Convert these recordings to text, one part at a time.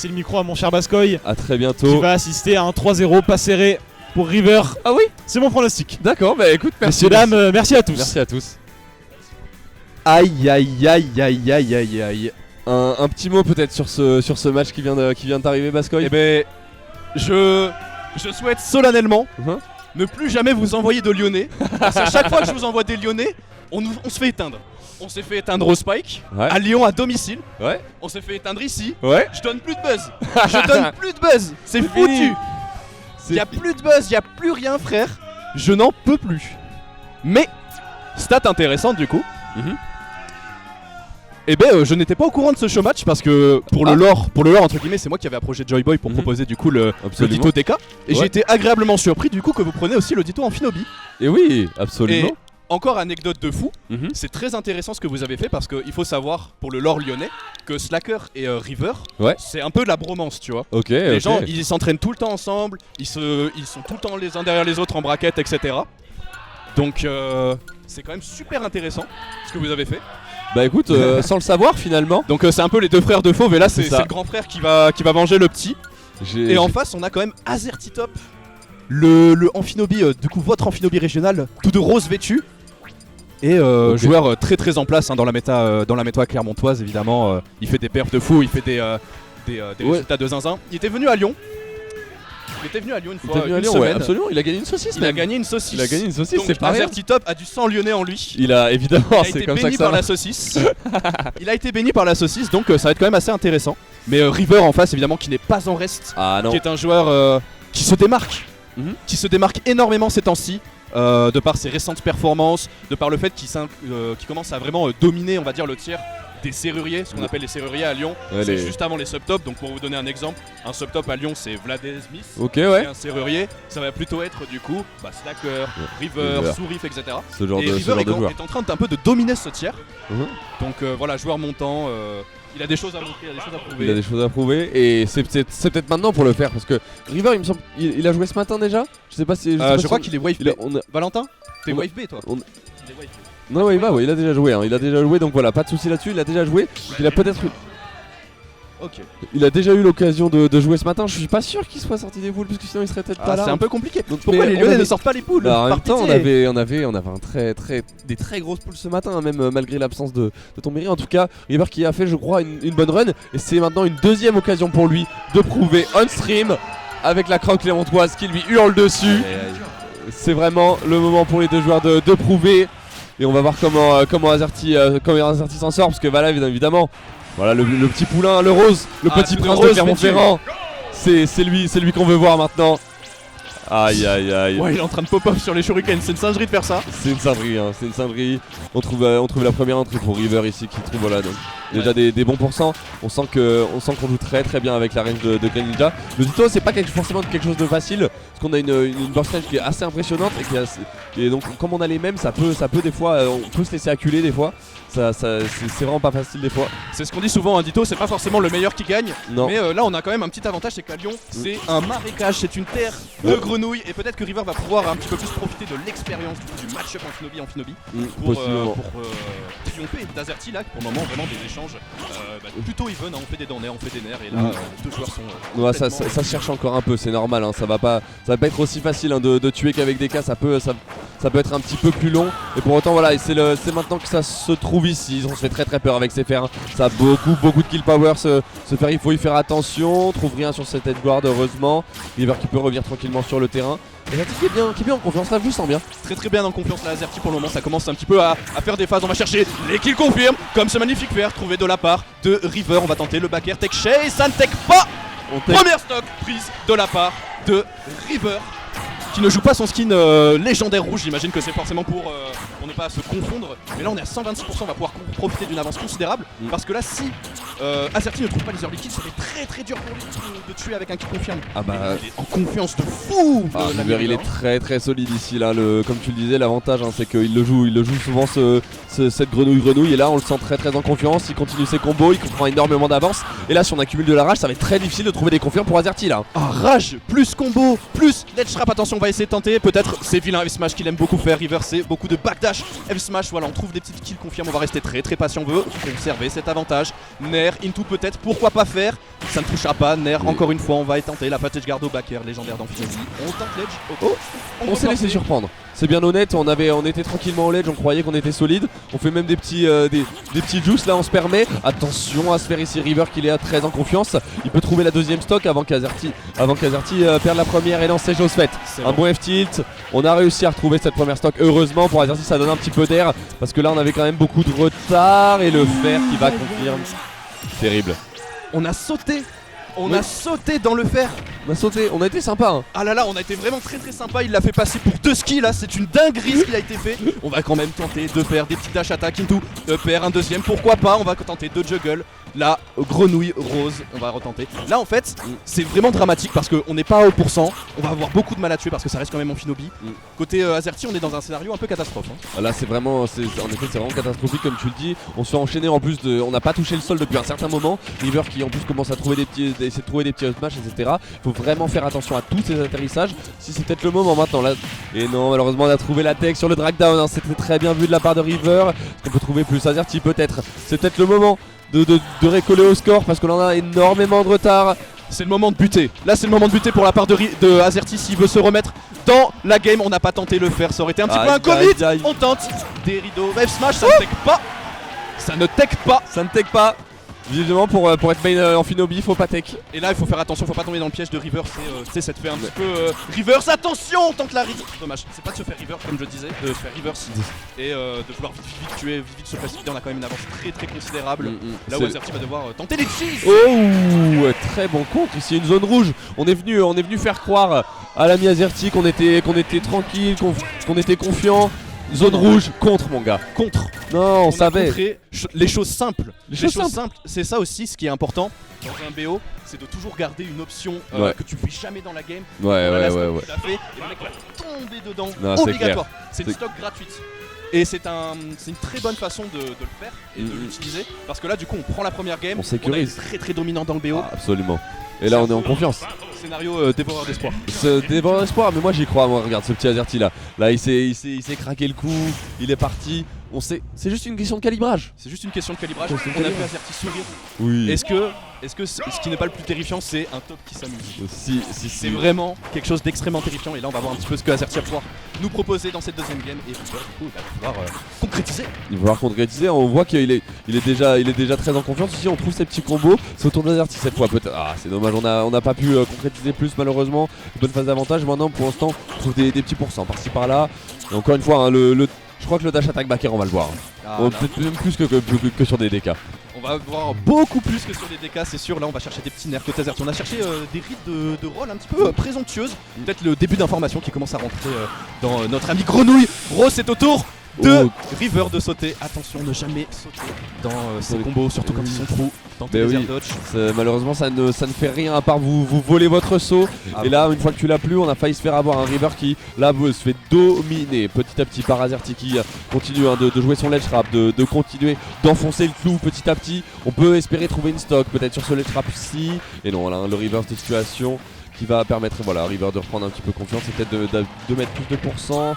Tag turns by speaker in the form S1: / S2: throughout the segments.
S1: passer le micro à mon cher Bascoy.
S2: À très
S1: Qui
S2: bientôt.
S1: va assister à un 3-0 pas serré pour River.
S2: Ah oui.
S1: C'est mon pronostic.
S2: D'accord, bah écoute, merci.
S1: Messieurs, dames, merci à tous.
S2: Merci à tous. Aïe aïe aïe aïe aïe aïe aïe. Un petit mot peut-être sur ce match qui vient d'arriver, Bascoy.
S3: Eh ben, je souhaite solennellement
S2: Mhm.
S3: ne plus jamais vous envoyer de Lyonnais. Parce qu'à chaque fois que je vous envoie des Lyonnais, on se fait éteindre. On s'est fait éteindre au Spike,
S2: Ouais.
S3: à Lyon à domicile.
S2: Ouais.
S3: On s'est fait éteindre ici.
S2: Ouais.
S3: Je donne plus de buzz. Je donne plus de buzz. C'est foutu. Il y a plus de buzz, il y a plus rien, frère. Je n'en peux plus. Mais stat intéressante du coup.
S2: Mhm.
S3: Eh ben, je n'étais pas au courant de ce show match parce que pour le lore entre guillemets, c'est moi qui avais approché Joy Boy pour
S2: Mhm.
S3: proposer du coup le
S2: Absolument.
S3: dito DK. Et j'ai
S2: Ouais.
S3: été agréablement surpris du coup que vous prenez aussi le dito Amphinobi.
S2: Et oui, absolument.
S3: Et encore anecdote de fou,
S2: Mhm.
S3: c'est très intéressant ce que vous avez fait parce qu'il faut savoir pour le lore lyonnais que Slacker et River,
S2: Ouais.
S3: c'est un peu de la bromance, tu vois.
S2: Ok.
S3: Les
S2: ok.
S3: gens, ils s'entraînent tout le temps ensemble, ils sont tout le temps les uns derrière les autres en braquette, etc. Donc c'est quand même super intéressant ce que vous avez fait.
S2: Bah écoute, sans le savoir finalement.
S3: Donc c'est un peu les deux frères de Fauve et là c'est
S2: ça.
S3: le grand frère qui va venger le petit.
S2: J'ai-
S3: Et en face on a quand même Azertitop, le Amphinobi, du coup votre Amphinobi régional, tout de rose vêtu. Et
S2: Ok.
S3: joueur très en place hein, dans la méta clermontoise évidemment. Il fait des perfs de fou, il fait des
S2: Ouais.
S3: résultats de zinzin. Il était venu à Lyon. Il était venu à Lyon une
S2: Il
S3: fois,
S2: était venu à
S3: une
S2: Lyon,
S3: semaine.
S2: ouais, absolument. Il a gagné une saucisse.
S3: Il a
S2: même.
S3: gagné une saucisse.
S2: Il a gagné une saucisse,
S3: Donc
S2: c'est pas rien.
S3: Azertitop a du sang lyonnais en lui.
S2: Il a évidemment,
S3: Il a
S2: c'est
S3: été
S2: comme ça
S3: béni
S2: que ça
S3: par la
S2: marche.
S3: saucisse. Il a été béni par la saucisse, donc ça va être quand même assez intéressant. Mais River en face, évidemment, qui n'est pas en reste,
S2: Ah non.
S3: qui est un joueur qui se démarque,
S2: Mhm.
S3: qui se démarque énormément ces temps-ci, de par ses récentes performances, de par le fait qu'il commence à vraiment dominer, on va dire, le tiers des serruriers, ce qu'on appelle les serruriers à Lyon.
S2: Ouais,
S3: C'est
S2: les-
S3: juste avant les subtops, donc pour vous donner un exemple, un subtop à Lyon c'est Vladé Smith.
S2: Ok,
S3: Et
S2: ouais.
S3: un serrurier, ça va plutôt être du coup Slacker, River,
S2: River.
S3: Sourif, etc.
S2: Ce genre
S3: Et
S2: de
S3: River
S2: joueur.
S3: est en train d'un peu de dominer ce tiers.
S2: Mhm.
S3: Donc voilà, joueur montant, il a des choses à montrer, il a des choses à prouver.
S2: Il a des choses à prouver et c'est peut-être maintenant pour le faire parce que River, il me semble, il a joué ce matin déjà. Je sais pas si.
S3: Je crois qu'il est wave
S2: il a-
S3: B. Valentin, t'es
S2: on a-
S3: wave B toi
S2: on-
S3: Il est wave B.
S2: Non, ouais, il a déjà joué. Hein. Il a déjà joué, donc voilà, pas de souci là-dessus. Il a déjà joué. Donc il a peut-être.
S3: Ok.
S2: Il a déjà eu l'occasion de jouer ce matin. Je suis pas sûr qu'il soit sorti des poules parce que sinon il serait peut-être pas là.
S3: C'est un peu compliqué.
S2: Donc,
S3: Pourquoi
S2: mais
S3: les
S2: on
S3: Lyonnais
S2: avait-
S3: ne sortent pas les poules
S2: Bah, en même
S3: Par
S2: temps,
S3: pitié.
S2: on avait des très grosses poules ce matin, hein, même malgré l'absence de Tombéry. En tout cas, River qui a fait, je crois, une bonne run. Et c'est maintenant une deuxième occasion pour lui de prouver on stream avec la croque clermontoise qui lui hurle dessus. C'est vraiment le moment pour les deux joueurs de prouver. Et on va voir comment Azerty s'en sort. Parce que voilà, évidemment, voilà le petit poulain, le rose, le petit
S3: tout
S2: prince
S3: rose
S2: de Clermont-Ferrand. C'est lui qu'on veut voir maintenant. Aïe aïe aïe.
S3: Ouais, il est en train de pop-up sur les shurikens, c'est une singerie de faire ça.
S2: C'est une singerie, hein, c'est une singerie. On trouve la première entrée pour River ici qui trouve voilà, donc, déjà des bons pourcents. On sent qu'on joue très bien avec la range de Green Ninja. Le Dito c'est pas forcément quelque chose de facile parce qu'on a une burst range qui est assez impressionnante et qui est donc comme on a les mêmes ça peut des fois on peut se laisser acculer des fois. C'est vraiment pas facile des fois.
S3: C'est ce qu'on dit souvent, un Dito, c'est pas forcément le meilleur qui gagne.
S2: Non.
S3: Mais là, on a quand même un petit avantage, c'est qu'à Lyon, c'est un marécage, c'est une terre de grenouilles. Et peut-être que River va pouvoir un petit peu plus profiter de l'expérience du match-up Amphinobi pour
S2: Possiblement.
S3: triompher d'Azerty là. Pour le moment, vraiment des échanges plutôt even. Hein, on fait des dents on fait des nerfs. Et là, deux joueurs sont.
S2: Ouais, ça
S3: complètement-
S2: se cherche encore un peu, c'est normal, hein, ça va pas être aussi facile hein, de tuer qu'avec des cas, ça peut être un petit peu plus long. Et pour autant voilà, c'est maintenant que ça se trouve ici, ils ont fait très peur avec ces fers. Ça a beaucoup de kill power ce fer, il faut y faire attention, on trouve rien sur cette edgeguard heureusement. River qui peut revenir tranquillement sur le terrain. Et Azerty qui est bien en confiance là, je le sens bien.
S3: Très bien en confiance là, Azerty pour le moment. Ça commence un petit peu à faire des phases. On va chercher les kills confirment, comme ce magnifique fer trouvé de la part de River. On va tenter le back air tech chase, ça ne tech pas. Première stock prise de la part de River, qui ne joue pas son skin légendaire rouge. J'imagine que c'est forcément pour ne pas se confondre. Mais là on est à 126%, on va pouvoir profiter d'une avance considérable. Parce que là si Azerty ne trouve pas les early kills, ça va être très dur pour lui de tuer avec un kill confirme.
S2: Ah bah
S3: Mais il est en confiance de fou.
S2: River il est très solide ici là, comme tu le disais l'avantage hein, c'est qu'il le joue souvent cette grenouille et là on le sent très en confiance, il continue ses combos, il prend énormément d'avance et là si on accumule de la rage ça va être très difficile de trouver des confirmes pour Azerty là.
S3: Ah, rage, plus combo, plus ledge trap, attention on va essayer de tenter, peut-être c'est vilain F smash qu'il aime beaucoup faire, River c'est beaucoup de backdash, F smash, voilà on trouve des petites kills confirmes, on va rester très patient, on veut conserver cet avantage, Nair, into peut-être, pourquoi pas faire, Ça ne touchera pas. Nair, encore une fois, on va tenter la package garde au backer, légendaire dans Final. On tente ledge.
S2: Oh, on s'est laissé surprendre. C'est bien honnête, on était tranquillement au ledge, on croyait qu'on était solide. On fait même des petits juice là, on se permet. Attention à se faire ici River qui est très en confiance. Il peut trouver la deuxième stock avant qu'Azerty perde la première et lance ses choses faites. Un bon F-tilt. On a réussi à retrouver cette première stock. Heureusement pour Azerty, ça donne un petit peu d'air parce que là on avait quand même beaucoup de retard et le fer qui va confirmer. Terrible.
S3: On a sauté. On a sauté dans le fer.
S2: On a sauté, on a été sympa hein.
S3: Ah là là, on a été vraiment très sympa. Il l'a fait passer pour 2 skis là. C'est une dinguerie ce qui a été fait. On va quand même tenter de faire des petits dash attack into. PR un deuxième, pourquoi pas. On va tenter de juggle. La grenouille rose, on va retenter. Là en fait, c'est vraiment dramatique parce qu'on n'est pas au pourcent. On va avoir beaucoup de mal à tuer parce que ça reste quand même en Finobi. Côté Azerty, on est dans un scénario un peu catastrophe hein.
S2: Là c'est vraiment, en effet c'est vraiment catastrophique comme tu le dis. On se fait enchaîner en plus on n'a pas touché le sol depuis un certain moment. River qui en plus commence à trouver essayer de trouver des petits smash etc. Il faut vraiment faire attention à tous ces atterrissages. Si c'est peut-être le moment maintenant là. Et non, malheureusement on a trouvé la tech sur le drag down hein. C'était très bien vu de la part de River. Est-ce qu'on peut trouver plus Azerty peut-être? C'est peut-être le moment de récoller au score parce que l'on a énormément de retard.
S3: C'est le moment de buter. Là c'est le moment de buter pour la part de Azerty s'il veut se remettre dans la game. On n'a pas tenté le faire, ça aurait été un petit peu un commit. On tente des rideaux. F smash, ça ne tech pas. Ça ne tech pas.
S2: Ça ne tech pas. Visiblement pour être main en Finobi, faut pas tech.
S3: Et là il faut faire attention, faut pas tomber dans le piège de River. C'est ça te fait un petit peu reverse. Attention, on tente la reverse. Dommage, c'est pas de se faire reverse comme je disais, de se faire reverse et de vouloir vite tuer, vite se précipiter. On a quand même une avance très considérable. Là où Azerty va devoir tenter les cheese.
S2: Oh, très bon contre. Ici une zone rouge. On est venu faire croire à l'ami Azerty qu'on était tranquille, qu'on était confiant. Zone rouge contre mon gars.
S3: Contre.
S2: Non, on savait.
S3: Les choses simples.
S2: Les choses
S3: simples. C'est ça aussi ce qui est important dans un BO, c'est de toujours garder une option que tu fais jamais dans la game.
S2: Ouais.
S3: Tu l'as fait et le mec va tomber dedans.
S2: Non,
S3: obligatoire. C'est une stock gratuite. Et c'est une très bonne façon de le faire et de l'utiliser parce que là du coup on prend la première game,
S2: on sécurise.
S3: On est très dominant dans le BO.
S2: Ah, absolument. Et là on est en confiance.
S3: Scénario dévoreur d'espoir.
S2: Dévoreur d'espoir, mais moi j'y crois. Moi regarde ce petit Azerty là. Là il s'est craqué le coup, il est parti. C'est juste une question de calibrage.
S3: C'est juste une question de calibrage. On a vu Azerty sourire.
S2: Oui.
S3: Est-ce que ce qui n'est pas le plus terrifiant, c'est un top qui s'amuse?
S2: Si.
S3: C'est vraiment quelque chose d'extrêmement terrifiant. Et là, on va voir un petit peu ce que Azerty va pouvoir nous proposer dans cette deuxième game. Et du coup, il va pouvoir concrétiser.
S2: Il va pouvoir concrétiser. On voit qu'il est déjà très en confiance. Ici, on trouve ces petits combos. C'est au tour d'Azerty cette fois. Peut-être. Ah, c'est dommage. On n'a pas pu concrétiser plus malheureusement. Bonne phase d'avantage. Maintenant, pour l'instant, on trouve des petits pourcents par-ci par-là. Et encore une fois, hein, je crois que le dash attack backer, on va le voir. Peut-être même plus que sur des DK.
S3: On va voir beaucoup plus que sur des DK, c'est sûr. Là, on va chercher des petits nerfs côté Azerty. On a cherché des rides de rôle un petit peu présomptueuses. Peut-être le début d'information qui commence à rentrer dans notre ami Grenouille. Rose, c'est au tour de River de sauter. Attention, ne jamais sauter dans ces combos, surtout quand ils sont trous. Tenter les air dodge.
S2: Malheureusement, ça ne fait rien à part vous voler votre saut. Et là, une fois que tu l'as plus, on a failli se faire avoir un River qui là se fait dominer petit à petit par Azerty qui continue de jouer son ledge trap, de continuer d'enfoncer le clou petit à petit. On peut espérer trouver une stock peut-être sur ce ledge trap ici. Et non, là, le reverse de situation qui va permettre à River de reprendre un petit peu confiance et peut-être de mettre plus de pourcents.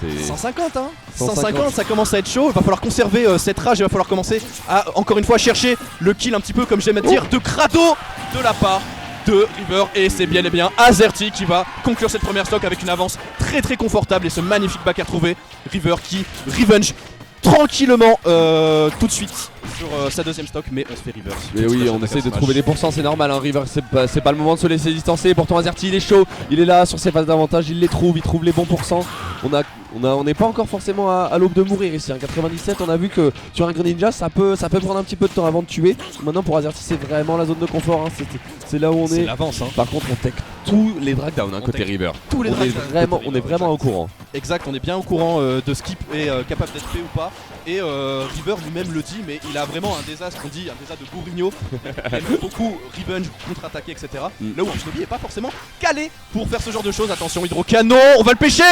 S3: 150 hein 150, ça commence à être chaud. Il va falloir conserver cette rage. Il va falloir commencer à encore une fois chercher le kill un petit peu comme j'aime à dire de crado de la part de River. Et c'est bien et bien Azerty qui va conclure cette première stock avec une avance très confortable et ce magnifique back à trouver. River qui revenge tranquillement tout de suite sur sa deuxième stock, mais on se fait reverse.
S2: Mais oui, on essaie de trouver des pourcents, c'est normal, hein, River c'est pas le moment de se laisser distancer. Pourtant Azerty il est chaud, il est là sur ses phases d'avantage, il trouve les bons pourcents. On n'est pas encore forcément à l'aube de mourir ici, hein. 97, on a vu que sur un Greninja ça peut prendre un petit peu de temps avant de tuer. Maintenant pour Azerty c'est vraiment la zone de confort, hein. C'est là où on est.
S3: L'avance, hein.
S2: Par contre on tech tous les drag down côté River.
S3: Tous les
S2: on est vraiment au courant.
S3: Exact, on est bien au courant de ce qui est capable d'être fait ou pas. Et River lui-même le dit, mais il a vraiment un désastre, on dit un désastre de bourrigno. Il aime beaucoup revenge, contre-attaquer, etc. Là où Shinobi est pas forcément calé pour faire ce genre de choses. Attention, hydro-canon, on va le pêcher.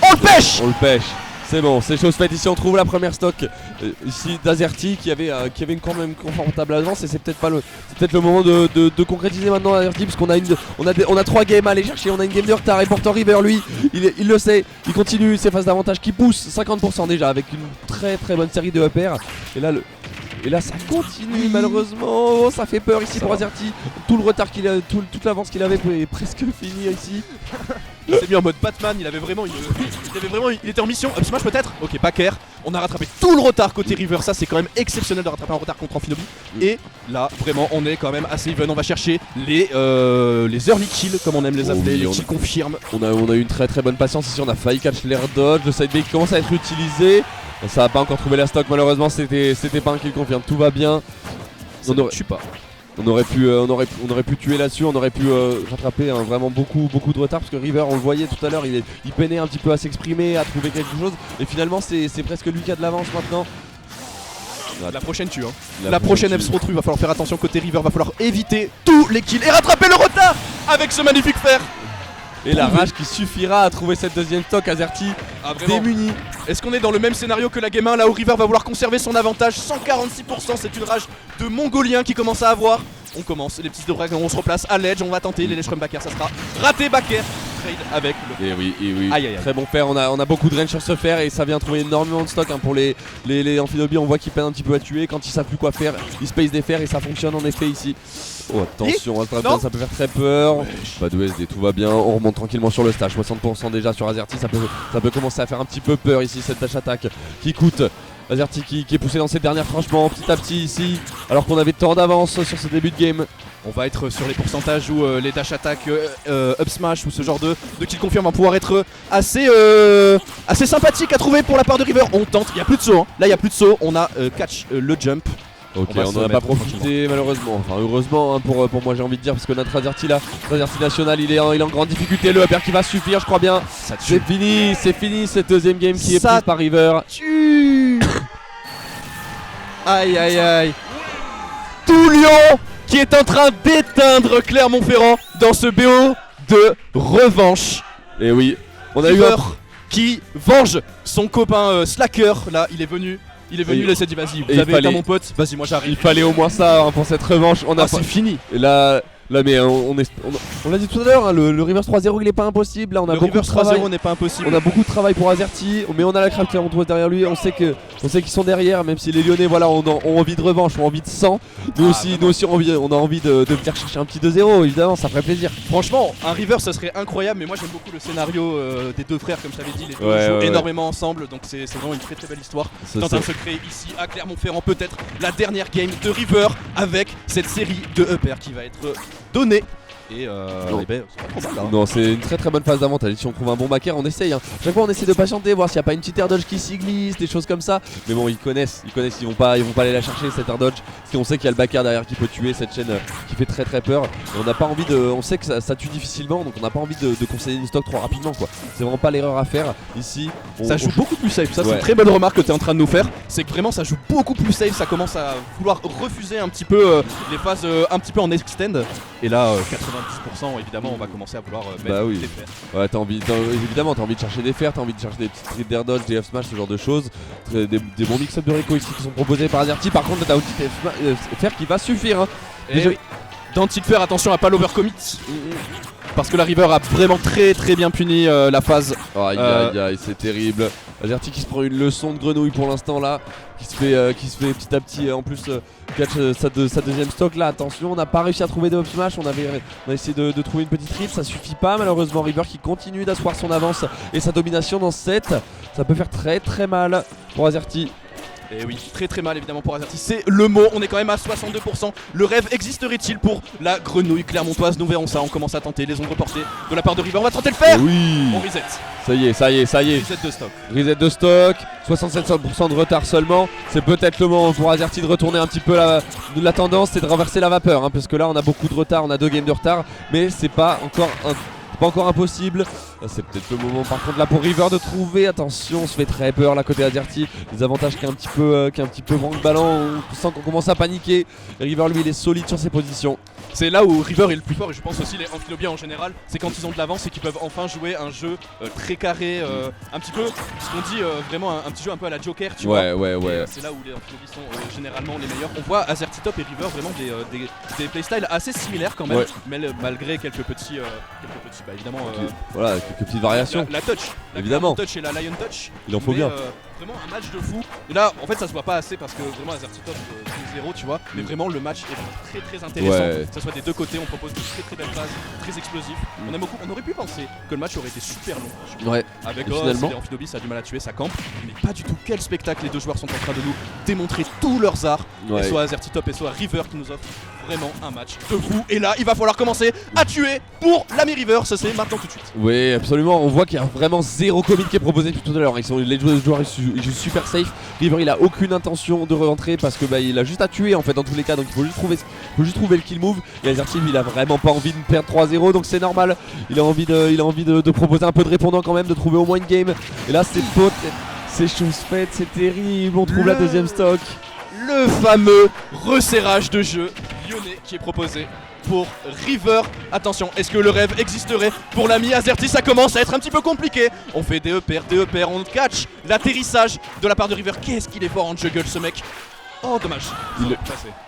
S3: On le pêche.
S2: On le pêche. C'est bon, c'est chose faite. Ici on trouve la première stock ici d'Azerty qui avait une quand même confortable avance. Et c'est peut-être le moment de concrétiser maintenant Azerty parce qu'on a 3 games à aller chercher. On a une game de retard et pourtant River lui il le sait, il continue ses phases d'avantage qui poussent 50% déjà avec une très bonne série de EPR. Et là Et là ça continue malheureusement. Oh, ça fait peur ici pour Azerty. Tout le retard qu'il a, toute l'avance qu'il avait est presque fini ici.
S3: Il s'est mis en mode Batman, il était en mission. Up smash peut-être. Ok, backer. On a rattrapé tout le retard côté River, ça c'est quand même exceptionnel de rattraper un retard contre Amphinobi. Et là vraiment on est quand même assez even, on va chercher les early kills comme on aime les appeler, les kills confirment.
S2: On a eu une très bonne patience ici, on a failli catch l'air dodge, le side B qui commence à être utilisé. Ça n'a pas encore trouvé la stock malheureusement, c'était pas un kill confirme, tout va bien.
S3: Je suis pas.
S2: On aurait pu tuer là-dessus, on aurait pu rattraper vraiment beaucoup de retard parce que River, on le voyait tout à l'heure, il peinait un petit peu à s'exprimer, à trouver quelque chose et finalement c'est presque lui qui a de l'avance maintenant.
S3: La prochaine tue, hein. La prochaine F se retrouve, il va falloir faire attention côté River, va falloir éviter tous les kills et rattraper le retard avec ce magnifique fer.
S2: Et la rage qui suffira à trouver cette deuxième stock, Azerty démuni.
S3: Est-ce qu'on est dans le même scénario que la Game 1 là où River va vouloir conserver son avantage? 146%, c'est une rage de Mongolien qui commence à avoir. On commence, les petits dragons, on se replace à l'edge, on va tenter les Leshrum Backer, ça sera raté Backer. Trade avec le.
S2: Et oui.
S3: Aïe.
S2: Très bon fer, on a beaucoup de range sur ce fer et ça vient trouver énormément de stock hein, pour les Amphinobi, on voit qu'ils peinent un petit peu à tuer, quand ils savent plus quoi faire, ils space des fers et ça fonctionne en effet ici. Oh attention, ça peut faire très peur. Pas de SD, tout va bien, on remonte tranquillement sur le stage, 60% déjà sur Azerty, ça peut commencer à faire un petit peu peur ici cette dash attaque qui coûte. Azerty qui est poussé dans ses dernières franchement petit à petit ici, alors qu'on avait tant d'avance sur ce début de game.
S3: On va être sur les pourcentages où les dash attack, up smash ou ce genre de kill confirm vont pouvoir être assez sympathique à trouver pour la part de River. On tente, il n'y a plus de saut, hein. Là il n'y a plus de saut, on a catch le jump.
S2: Ok, on n'en a pas profité malheureusement, enfin heureusement hein, pour moi j'ai envie de dire parce que notre Azerty là, Azerty national il est en grande difficulté, le upper qui va suffire je crois bien. C'est fini cette deuxième game qui est prise par River.
S3: Aïe. Tout Lyon qui est en train d'éteindre Clermont-Ferrand dans ce BO de revanche.
S2: Et oui, on a
S3: River qui venge son copain Slacker, là il est venu, il a dit vas-y, vous avez été mon pote, vas-y moi j'arrive.
S2: Il fallait au moins ça hein, pour cette revanche,
S3: c'est fini.
S2: Et là mais on l'a dit tout à l'heure, hein, le Reverse 3-0 il est pas impossible, là on a
S3: le
S2: beaucoup de travail.
S3: 3-0 n'est pas impossible.
S2: On a beaucoup de travail pour Azerty, mais on a la craft Clermont derrière lui, on sait qu'ils sont derrière, même si les Lyonnais voilà ont envie de revanche, ont envie de sang. Nous aussi on a envie de venir chercher un petit 2-0, évidemment ça ferait plaisir.
S3: Franchement, un River ce serait incroyable, mais moi j'aime beaucoup le scénario des deux frères, comme je t'avais dit, les deux jouent énormément ensemble, donc c'est vraiment une très belle histoire. C'est en train de se créer ici à Clermont-Ferrand, peut-être la dernière game de River avec cette série de upper qui va être donnée. Et
S2: non, c'est une très bonne phase d'avantage. Si on trouve un bon backer, on essaye. Hein. Chaque fois, on essaie de patienter, voir s'il n'y a pas une petite air dodge qui s'y glisse, des choses comme ça. Mais bon, ils connaissent, ils vont pas aller la chercher cette air dodge. Parce qu'on sait qu'il y a le backer derrière qui peut tuer cette chaîne qui fait très peur. Et on n'a pas envie on sait que ça tue difficilement, donc on n'a pas envie de conseiller une stock trop rapidement quoi. C'est vraiment pas l'erreur à faire ici.
S3: Ça joue beaucoup plus safe. Ça, c'est une très bonne remarque que tu es en train de nous faire. C'est que vraiment, ça joue beaucoup plus safe. Ça commence à vouloir refuser un petit peu les phases un petit peu en extend. Et là, 90% évidemment on va commencer à vouloir mettre des fers.
S2: Ouais, évidemment t'as envie de chercher des fers, t'as envie de chercher des petites trips d'air dodge, des F smash, ce genre de choses. Des bons mix-up de Rico ici qui sont proposés par Azerty. Par contre t'as outil fer qui va suffire hein.
S3: Dans petit fer, attention à pas l'overcommit. Parce que la River a vraiment très bien puni la phase.
S2: Aïe, c'est terrible. Azerty qui se prend une leçon de grenouille pour l'instant là, qui se fait petit à petit en plus catch sa deuxième stock là. Attention, on n'a pas réussi à trouver de up smash, on a essayé de trouver une petite trip, ça suffit pas malheureusement. River qui continue d'asseoir son avance et sa domination dans ce set, ça peut faire très mal pour Azerty.
S3: Et oui, très mal évidemment pour Azerty, c'est le mot, on est quand même à 62%. Le rêve existerait-il pour la grenouille clermontoise? Nous verrons ça, on commence à tenter les ombres portées de la part de River, on va tenter le faire.
S2: Oui.
S3: On reset.
S2: Ça y est.
S3: Reset de stock.
S2: Reset de stock, 67% de retard seulement. C'est peut-être le moment pour Azerty de retourner un petit peu la tendance, c'est de renverser la vapeur hein, parce que là on a beaucoup de retard, on a 2 games de retard, mais c'est pas encore impossible. C'est peut-être le moment par contre là pour River de trouver. Attention, on se fait très peur là côté Azerty. Les avantages qui est un petit peu branle-ballon. On sent qu'on commence à paniquer. River lui il est solide sur ses positions.
S3: C'est là où River est le plus fort et je pense aussi les Amphilobiens en général, c'est quand ils ont de l'avance et qu'ils peuvent enfin jouer un jeu très carré, un petit peu ce qu'on dit vraiment un petit jeu un peu à la Joker, tu vois.
S2: Ouais.
S3: C'est là où les Amphilobiens sont généralement les meilleurs. On voit Azerty top et River vraiment des playstyles assez similaires quand même, mais malgré quelques petits évidemment
S2: voilà, quelques petites variations.
S3: La touch,
S2: évidemment.
S3: La touch et la lion touch.
S2: Il en faut bien.
S3: Vraiment un match de fou. Et là, en fait, ça se voit pas assez parce que vraiment Azertitop 2-0, tu vois. Mais vraiment, le match est très intéressant.
S2: Ouais.
S3: Que ce soit des deux côtés, on propose de très belles phases, très explosifs. On aurait pu penser que le match aurait été super long.
S2: Ouais.
S3: Avec
S2: finalement.
S3: Amphidobi, ça a du mal à tuer, ça campe. Mais pas du tout. Quel spectacle les deux joueurs sont en train de nous démontrer tous leurs arts.
S2: Ouais.
S3: Et soit Azertitop et soit River qui nous offrent vraiment un match de fou. Et là, il va falloir commencer à tuer pour l'ami River. Ça, c'est maintenant tout de suite.
S2: Oui, absolument. On voit qu'il y a vraiment zéro commit qui est proposé depuis tout à l'heure. Les joueurs ils jouent super safe. River il a aucune intention de rentrer parce que il a juste à tuer en fait dans tous les cas. Donc il faut juste trouver le kill move. Et Azertip il a vraiment pas envie de perdre 3-0, donc c'est normal. Il a envie de proposer un peu de répondant quand même, de trouver au moins une game. Et là c'est chose faite, c'est terrible. On trouve la deuxième stock.
S3: Le fameux resserrage de jeu lyonnais qui est proposé pour River. Attention, est-ce que le rêve existerait pour l'ami Azerty? Ça commence à être un petit peu compliqué. On fait des EPR, on catch l'atterrissage de la part de River. Qu'est-ce qu'il est fort en juggle ce mec. Oh dommage.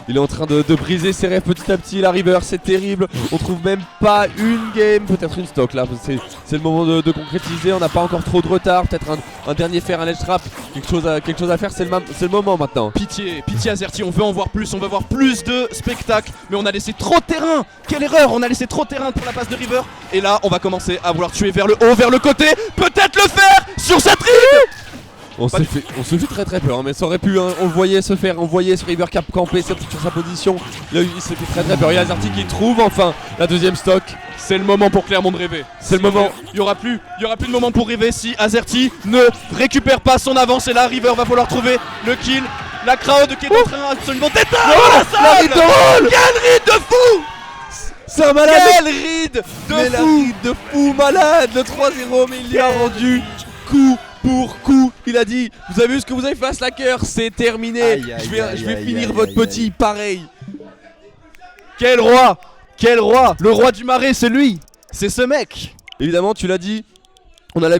S2: Il est en train de briser ses rêves petit à petit, la River, c'est terrible. On trouve même pas une game, peut-être une stock là. C'est le moment de concrétiser, on n'a pas encore trop de retard. Peut-être un dernier fer, un ledge trap, quelque chose à faire, c'est le moment maintenant.
S3: Pitié Azerty, on veut en voir plus, on veut voir plus de spectacles. Mais on a laissé trop de terrain. Quelle erreur, on a laissé trop de terrain pour la passe de River. Et là, on va commencer à vouloir tuer vers le haut, vers le côté. Peut-être le faire sur cette ride.
S2: On se fait très peur, hein, mais ça aurait pu, hein, on le voyait se faire, on voyait ce River Cap camper sur sa position. Là, il se fait très peur. Il y a Azerty qui trouve enfin la deuxième stock.
S3: C'est le moment pour Clermont de rêver.
S2: C'est le moment.
S3: Il y aura plus de moment pour rêver si Azerty ne récupère pas son avance. Et là, River va falloir trouver le kill. La crowd qui est en train absolument d'éteindre la salle.
S2: La ride de roll.
S3: Quelle ride de fou.
S2: C'est un malade.
S3: Quelle ride de
S2: Mais la
S3: fou.
S2: ride de fou malade. Le 3-0, mais il y a rendu coup pour coup. Il a dit, vous avez vu ce que vous avez fait à Slacker, c'est terminé. Je vais finir votre petit pareil.
S3: Quel roi. Le roi du marais, c'est lui. C'est ce mec.
S2: Évidemment, tu l'as dit,